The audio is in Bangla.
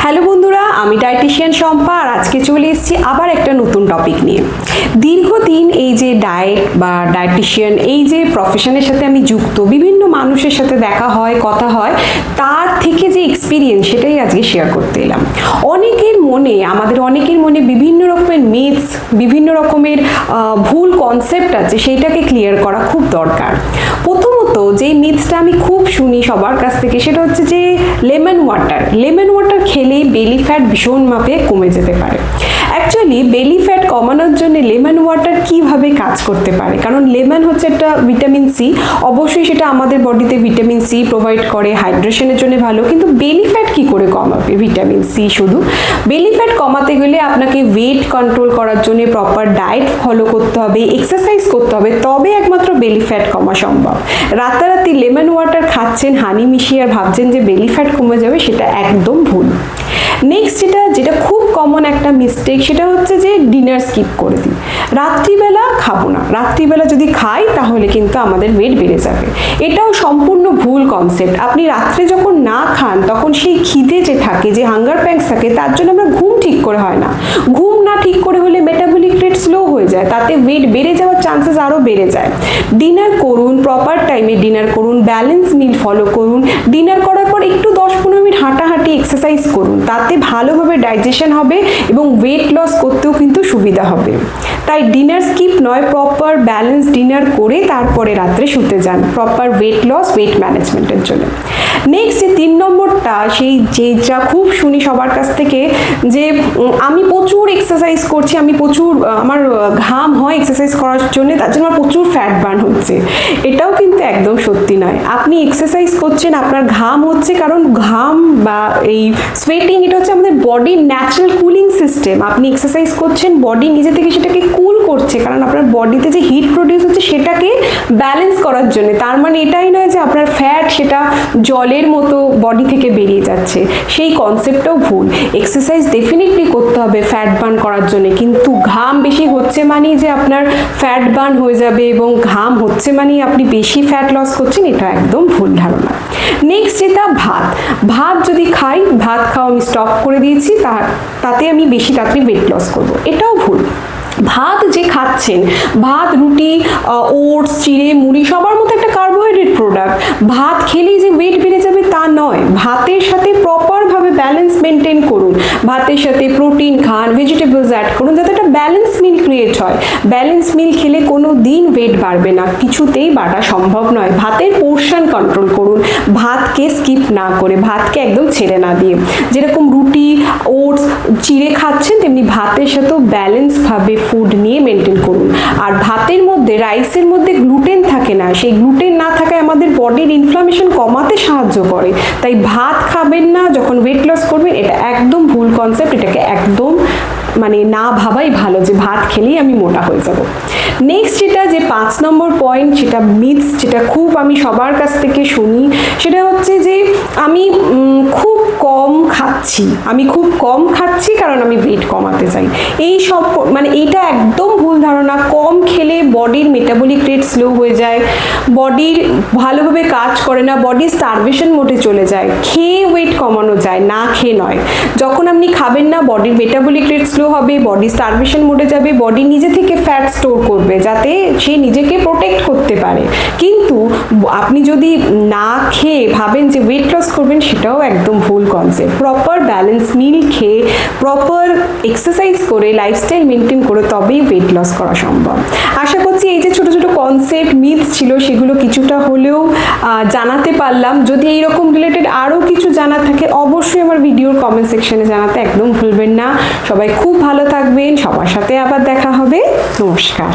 হ্যালো বন্ধুরা, আমি ডায়েটিশিয়ান শম্পা আর আজকে চলে এসেছি আবার একটা নতুন টপিক নিয়ে। দীর্ঘদিন এই যে ডায়েট বা ডায়েটিশিয়ান এই যে প্রফেশনের সাথে আমি যুক্ত, বিভিন্ন মানুষের সাথে দেখা হয়, কথা হয়, তার থেকে যে এক্সপিরিয়েন্স সেটাই আজকে শেয়ার করতে এলাম। আমাদের অনেকের মনে বিভিন্ন রকমের মিথস, বিভিন্ন রকমের ভুল কনসেপ্ট আছে, সেইটাকে ক্লিয়ার করা খুব দরকার। প্রথমত যে মিথসটা আমি খুব শুনি সবার কাছ থেকে সেটা হচ্ছে যে লেমন ওয়াটার খেলেই বেলি ফ্যাট ভীষণ মাপে কমে যেতে পারে। অ্যাকচুয়ালি বেলি ফ্যাট কমানোর জন্য লেমন ওয়াটার কিভাবে কাজ করতে পারে, কারণ লেমন হচ্ছে একটা ভিটামিন সি, অবশ্যই সেটা আমাদের বডিতে ভিটামিন সি প্রোভাইড করে, হাইড্রেশনের জন্য ভালো। কিন্তু বেলি ফ্যাট কি করে কমাবে ভিটামিন সি শুধু? বেলি ফ্যাট কমাতে গেলে আপনাকে ওয়েট কন্ট্রোল করার জন্য প্রপার ডায়েট ফলো করতে হবে, এক্সারসাইজ করতে হবে, তবে একমাত্র বেলি ফ্যাট কমা সম্ভব। রাতারাতি লেমন ওয়াটার খাচ্ছেন হানি মিশিয়ে আর ভাবছেন যে বেলি ফ্যাট কমে যাবে, সেটা একদম ভুল। নেক্সট যেটা খুব কমন একটা মিস্টেক, সেটা হচ্ছে যে ডিনার স্কিপ করে দিই, রাত্রিবেলা খাবো না, রাত্রিবেলা যদি খাই তাহলে কিন্তু আমাদের ওয়েট বেড়ে যাবে। এটাও সম্পূর্ণ ভুল কনসেপ্ট। আপনি রাত্রে যখন না খান তখন সেই খিদে যে থাকে, যে হাঙ্গার প্যাংস থাকে, তার জন্য আমরা ঘুম ঠিক করে হয় না। ঘুম না ঠিক করে হলে মেটাবলিক রেট স্লো হয়ে যায়, তাতে ওয়েট বেড়ে যাওয়ার চান্সেস আরও বেড়ে যায়। ডিনার করুন, প্রপার টাইমে ডিনার করুন, ব্যালেন্স মিল ফলো করুন, ডিনার করার পর একটু 10-15 মিনিট হাঁটাহাঁটি এক্সারসাইজ করুন, তাতে ভালোভাবে ডাইজেশন হবে এবং ওয়েট লস করতেও কিন্তু সুবিধা হবে। তাই ডিনার স্কিপ নয়, প্রপার ব্যালেন্স ডিনার করে তারপরে রাত্রে শুতে যান, প্রপার ওয়েট লস, ওয়েট ম্যানেজমেন্টের জন্য। নেক্সট যে 3 নম্বরটা, যেটা খুব শুনি সবার কাছ থেকে, যে আমি প্রচুর এক্সারসাইজ করছি, আমার ঘাম হয় এক্সারসাইজ করার জন্য, তার জন্য আমার প্রচুর ফ্যাট বার্ন হচ্ছে। এটাও কিন্তু একদম সত্যি নয়। আপনি এক্সারসাইজ করছেন, আপনার ঘাম হচ্ছে, কারণ ঘাম বা এই সোয়েটিং এটা হচ্ছে আমাদের বডির ন্যাচারাল কুলিং সিস্টেম। আপনি এক্সারসাইজ করছেন, বডি নিজে থেকে সেটাকে কুল করছে, কারণ আপনার বডিতে যে হিট প্রডিউস হচ্ছে সেটাকে ব্যালেন্স করার জন্য। তার মানে এটাই নয় যে আপনার ফ্যাট সেটা জলের মতো বডি থেকে বেরিয়ে যাচ্ছে, সেই কনসেপ্টটাও ভুল। এক্সারসাইজ ডেফিনেটলি করতে হবে ফ্যাট বার্ন করার জন্য, কিন্তু ঘাম বেশি হচ্ছে মানেই যে আপনার ফ্যাট বার্ন হয়ে যাবে এবং ঘাম হচ্ছে মানেই আপনি বেশি ফ্যাট লস করছেন, এটা একদম ভুল ধারণা। নেক্সট যেটা ভাত যদি খাই, ভাত খাওয়া আমি স্টপ করে দিয়েছি, তাতে আমি বেশি তাড়াতাড়ি ওয়েট লস করবো, এটাও ভুল। ভাত যে খাচ্ছেন, ভাত, রুটি, ওটস, চিড়ে, মুড়ি সবার মতো একটা কার্বোহাইড্রেট প্রোডাক্ট। ভাত খেলেই যে ওয়েট বেড়ে যাবে তা নয়, ভাতের সাথে প্রপারভাবে ব্যালেন্স মেনটেন করুন, ভাতের সাথে প্রোটিন খান, ভেজিটেবলস অ্যাড করুন, যাতে একটা ব্যালেন্স মিল ক্রিয়েট হয়। ব্যালেন্স মিল খেলে কোনো দিন ওয়েট বাড়বে না, কিছুতেই বাড়া সম্ভব নয়। ভাতের পোর্শন কন্ট্রোল করুন, ভাতকে স্কিপ না করে, ভাতকে একদম ছেড়ে না দিয়ে। যেরকম রুটি, ওটস, চিড়ে খাচ্ছেন, তেমনি ভাতের সাথেও ব্যালেন্সভাবে ফুড নিয়ে মেনটেন করুন। আর ভাতের মধ্যে, রাইসের মধ্যে গ্লুটেন থাকে না, সেই গ্লুটেন না থাকায় আমাদের বডির ইনফ্লামেশন কমাতে সাহায্য করে। তাই ভাত খাবেন না যখন ওয়েট লস করবেন, এটা একদম ভুল কনসেপ্ট। এটাকে একদম না ভাবাই ভালো যে ভাত খেলেই আমি মোটা হয়ে যাব। নেক্সট যে 5 নম্বর পয়েন্ট, সেটা মিথস, যেটা খুব আমি সবার কাছ থেকে শুনি, সেটা হচ্ছে যে আমি খুব কম খাচ্ছি কারণ আমি ওয়েট কমাতে চাই। এইটা একদম ভুল ধারণা। কম খেলে বডির মেটাবলিক রেট স্লো হয়ে যায়, বডির ভালোভাবে কাজ করে না, বডি স্টারভেশন মোডে চলে যায়। খেয়ে ওয়েট কমানো যায়, না খেয়ে নয়। যখন আপনি খাবেন না, বডির মেটাবলিক রেট স্লো হবে, বডি স্টারভেশন মোডে যাবে, বডি নিজে থেকে ফ্যাট স্টোর করবে যাতে সে নিজেকে প্রোটেক্ট করতে পারে। কিন্তু আপনি যদি না খেয়ে ভাবেন যে ওয়েট লস করবেন, সেটাও একদম ভুল কনসেপ্ট। প্রপার ব্যালেন্স মিল খেয়ে, প্রপার এক্সারসাইজ করে, লাইফস্টাইল মেনটেন করে তবেই ওয়েট লস করা সম্ভব। আশা করছি এই যে ছোট ছোট কনসেপ্ট, মিথস ছিল, সেগুলো কিছুটা হলেও জানাতে পারলাম। যদি এইরকম রিলেটেড আরও কিছু জানা থাকে, অবশ্যই আমার ভিডিওর কমেন্ট সেকশনে জানাতে একদম ভুলবেন না। সবাই খুব ভালো থাকবেন, সবার সাথে আবার দেখা হবে। নমস্কার।